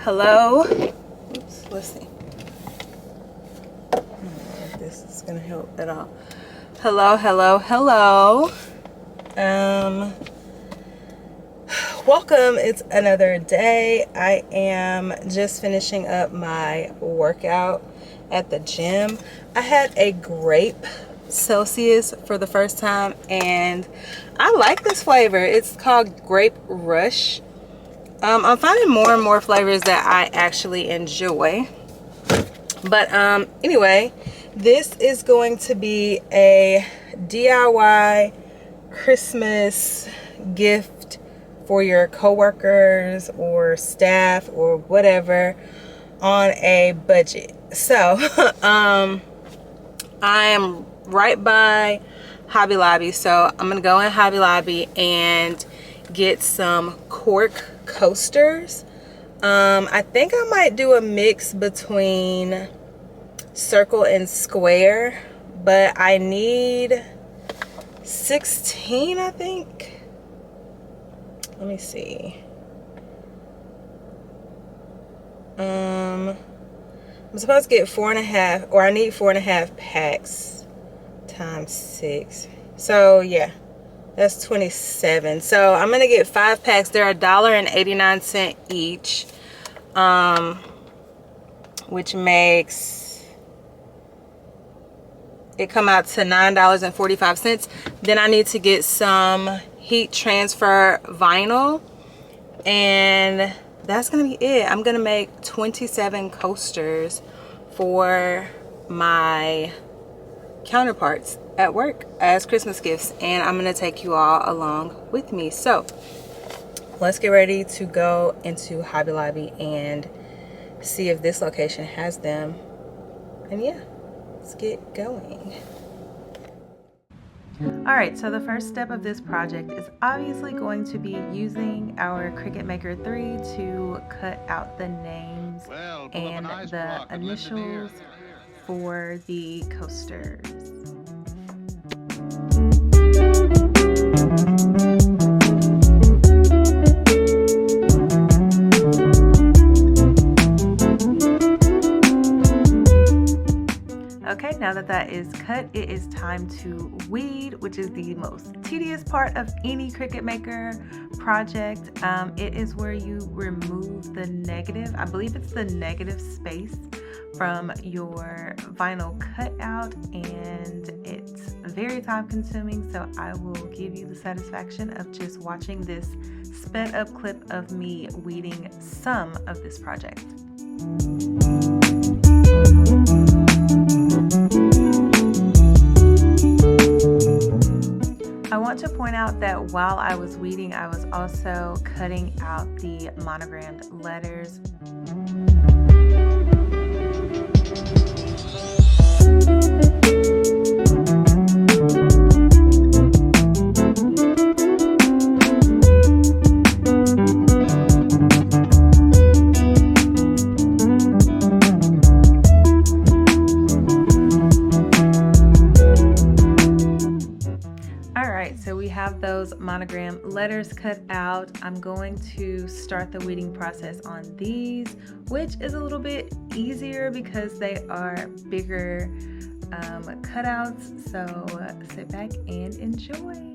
Hello. Oops, let's see. I don't know if this is gonna help at all. Hello. Welcome. It's another day. I am just finishing up my workout at the gym. I had a grape Celsius for the first time, and I like this flavor. It's called Grape Rush. I'm finding more and more flavors that I actually enjoy. But anyway, this is going to be a DIY Christmas gift for your coworkers or staff or whatever on a budget. So I am right by Hobby Lobby, so I'm gonna go in Hobby Lobby and get some cork coasters. I think I might do a mix between circle and square, but I need 16, I think. Let me see. I'm supposed to get 4.5, or I need 4.5 packs times 6. So yeah, that's 27. So I'm gonna get 5 packs. They're $1.89 each, which makes it come out to $9.45. Then I need to get some heat transfer vinyl, and that's gonna be it. I'm gonna make 27 coasters for my counterparts at work as Christmas gifts, and I'm gonna take you all along with me. So let's get ready to go into Hobby Lobby and see if this location has them. And yeah, let's get going. Alright, so the first step of this project is obviously going to be using our Cricut Maker 3 to cut out the names and the initials for the coasters. Okay, now that that is cut, it is time to weed, which is the most tedious part of any Cricut Maker project. It is where you remove the negative, I believe it's the negative space from your vinyl cutout, and it's very time consuming, so I will give you the satisfaction of just watching this sped up clip of me weeding some of this project. I want to point out that while I was weeding, I was also cutting out the monogrammed letters. Those monogram letters cut out. I'm going to start the weeding process on these, which is a little bit easier because they are bigger cutouts. So sit back and enjoy.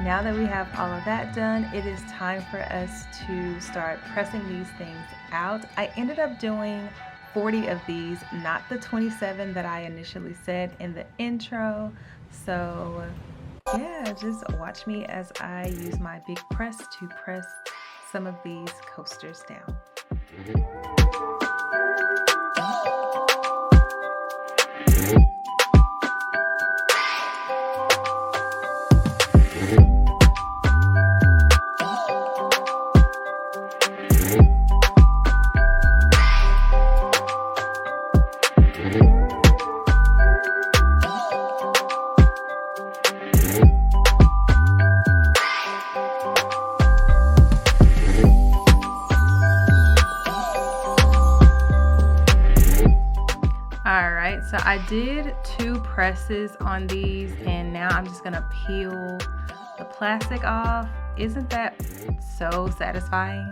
Now that we have all of that done, it is time for us to start pressing these things out. I ended up doing 40 of these, not the 27 that I initially said in the intro. So yeah, just watch me as I use my big press to press some of these coasters down. Alright, so I did 2 presses on these, and now I'm just gonna peel the plastic off. Isn't that so satisfying?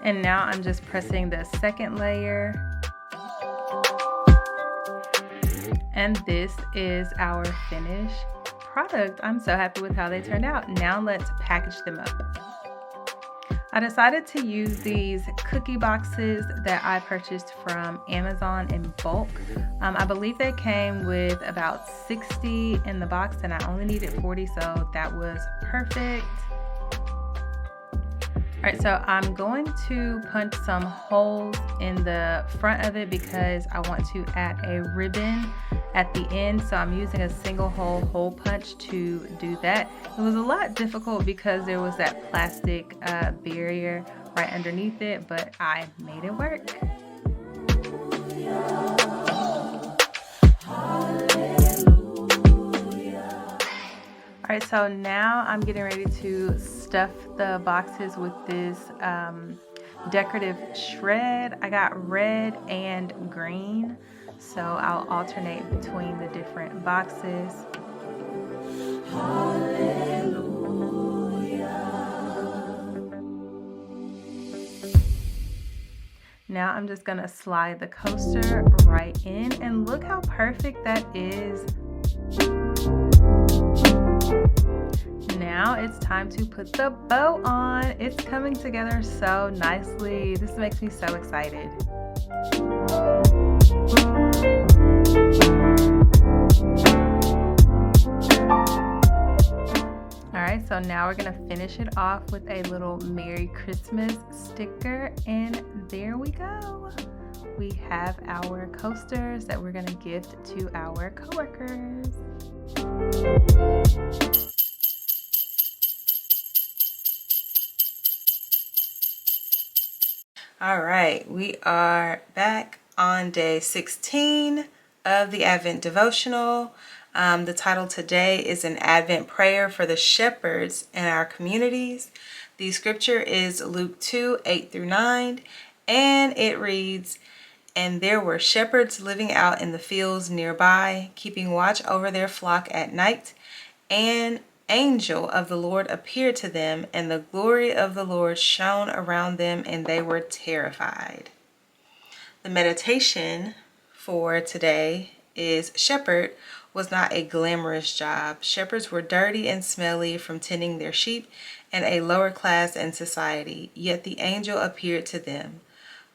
And now I'm just pressing the second layer. And this is our finished product. I'm so happy with how they turned out. Now let's package them up. I decided to use these cookie boxes that I purchased from Amazon in bulk. I believe they came with about 60 in the box, and I only needed 40, so that was perfect. Alright, so I'm going to punch some holes in the front of it because I want to add a ribbon at the end. So I'm using a single hole punch to do that. It was a lot difficult because there was that plastic barrier right underneath it, but I made it work. Alright, so now I'm getting ready to stuff the boxes with this decorative shred. I got red and green, so I'll alternate between the different boxes. Now I'm just gonna slide the coaster right in, and look how perfect that is. Now it's time to put the bow on. It's coming together so nicely. This makes me so excited. Alright, so now we're gonna finish it off with a little Merry Christmas sticker, and there we go. We have our coasters that we're gonna gift to our coworkers. All right, we are back on day 16 of the Advent Devotional. The title today is an Advent prayer for the shepherds in our communities. The scripture is Luke 2:8-9, and it reads, "And there were shepherds living out in the fields nearby, keeping watch over their flock at night. An angel of the Lord appeared to them, and the glory of the Lord shone around them, and they were terrified." The meditation for today is shepherd was not a glamorous job. Shepherds were dirty and smelly from tending their sheep and a lower class in society, yet the angel appeared to them.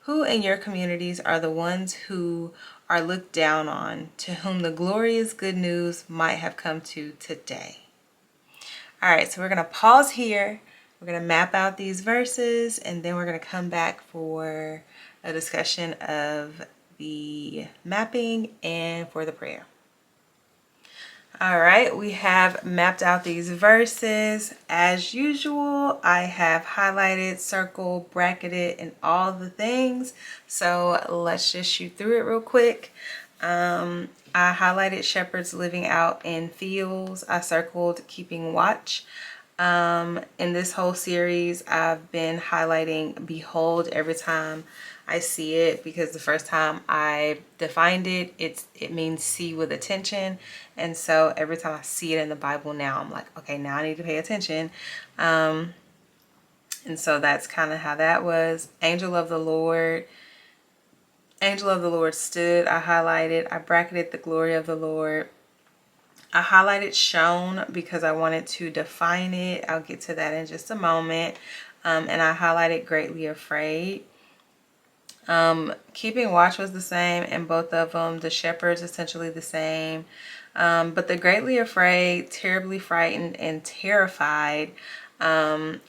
Who in your communities are the ones who are looked down on, to whom the glorious good news might have come to today? All right, so we're going to pause here. We're going to map out these verses, and then we're going to come back for a discussion of the mapping and for the prayer. All right, we have mapped out these verses. As usual, I have highlighted, circled, bracketed, and all the things. So let's just shoot through it real quick. I highlighted shepherds living out in fields. I circled keeping watch. In this whole series, I've been highlighting behold every time I see it, because the first time I defined it, it means see with attention. And so every time I see it in the Bible now, I'm like, okay, now I need to pay attention. And so that's kind of how that was. Angel of the Lord. Angel of the Lord stood. I highlighted. I bracketed the glory of the Lord. I highlighted shone because I wanted to define it. I'll get to that in just a moment. And I highlighted greatly afraid. Keeping watch was the same in both of them. The shepherds essentially the same. But the greatly afraid, terribly frightened, and terrified. I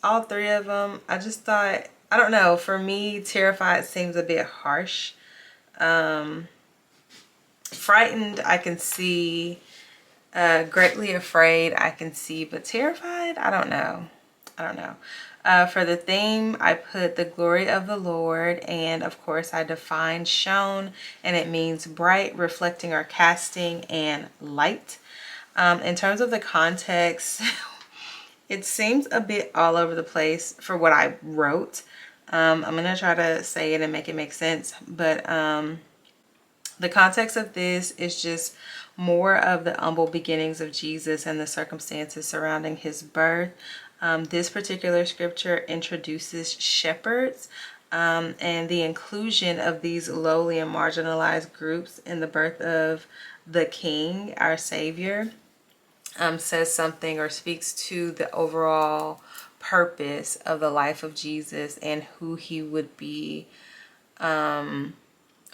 all three of them. I just thought, I don't know, for me, terrified seems a bit harsh. Frightened, I can see. Greatly afraid, I can see, but terrified, I don't know. For the theme, I put the glory of the Lord, and of course I defined shone, and it means bright, reflecting or casting, and light. In terms of the context, it seems a bit all over the place for what I wrote. I'm gonna try to say it and make it make sense, but the context of this is just more of the humble beginnings of Jesus and the circumstances surrounding his birth. This particular scripture introduces shepherds and the inclusion of these lowly and marginalized groups in the birth of the King, our Savior, says something or speaks to the overall purpose of the life of Jesus and who he would be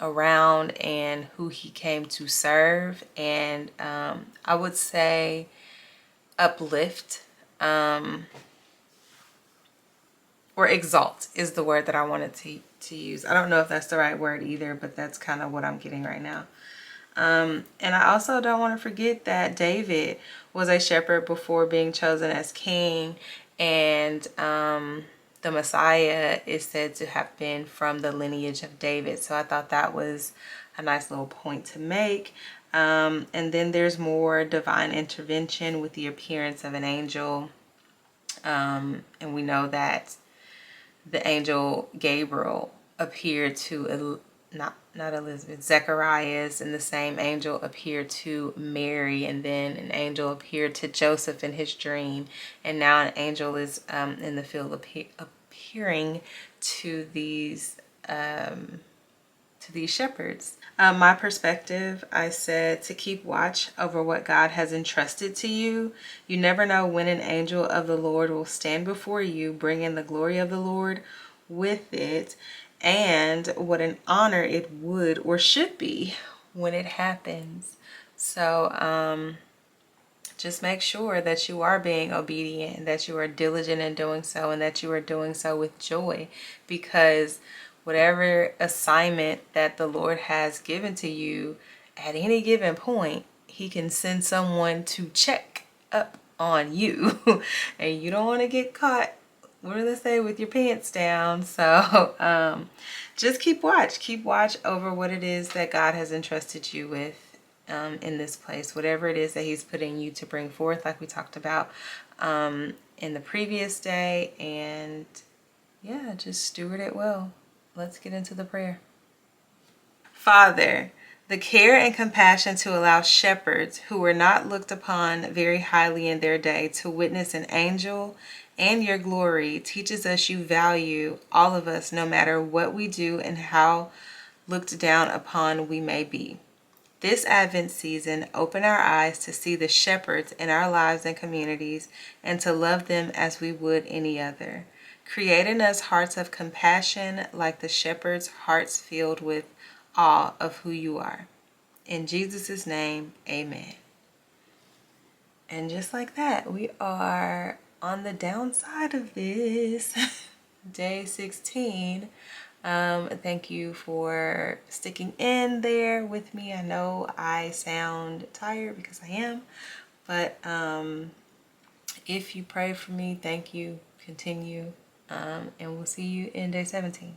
around and who he came to serve, and I would say uplift or exalt is the word that I wanted to use. I don't know if that's the right word either, but that's kind of what I'm getting right now. And I also don't want to forget that David was a shepherd before being chosen as king, and the Messiah is said to have been from the lineage of David. So I thought that was a nice little point to make. And then there's more divine intervention with the appearance of an angel. And we know that the angel Gabriel appeared to not Elizabeth, Zacharias, and the same angel appeared to Mary, and then an angel appeared to Joseph in his dream, and now an angel is in the field appearing to these shepherds. My perspective, I said to keep watch over what God has entrusted to you. You never know when an angel of the Lord will stand before you, bringing the glory of the Lord with it, and what an honor it would or should be when it happens. So just make sure that you are being obedient and that you are diligent in doing so, and that you are doing so with joy, because whatever assignment that the Lord has given to you at any given point, he can send someone to check up on you and you don't want to get caught, what do they say, with your pants down. So just keep watch over what it is that God has entrusted you with in this place, whatever it is that he's putting you to bring forth, like we talked about in the previous day. And yeah, just steward it well. Let's get into the prayer. Father, the care and compassion to allow shepherds who were not looked upon very highly in their day to witness an angel and your glory teaches us you value all of us, no matter what we do and how looked down upon we may be. This Advent season, open our eyes to see the shepherds in our lives and communities, and to love them as we would any other. Create in us hearts of compassion like the shepherds' hearts filled with awe of who you are. In Jesus' name, amen. And just like that, we are on the downside of this. Day 16. Thank you for sticking in there with me. I know I sound tired because I am, but if you pray for me, thank you. Continue, and we'll see you in day 17.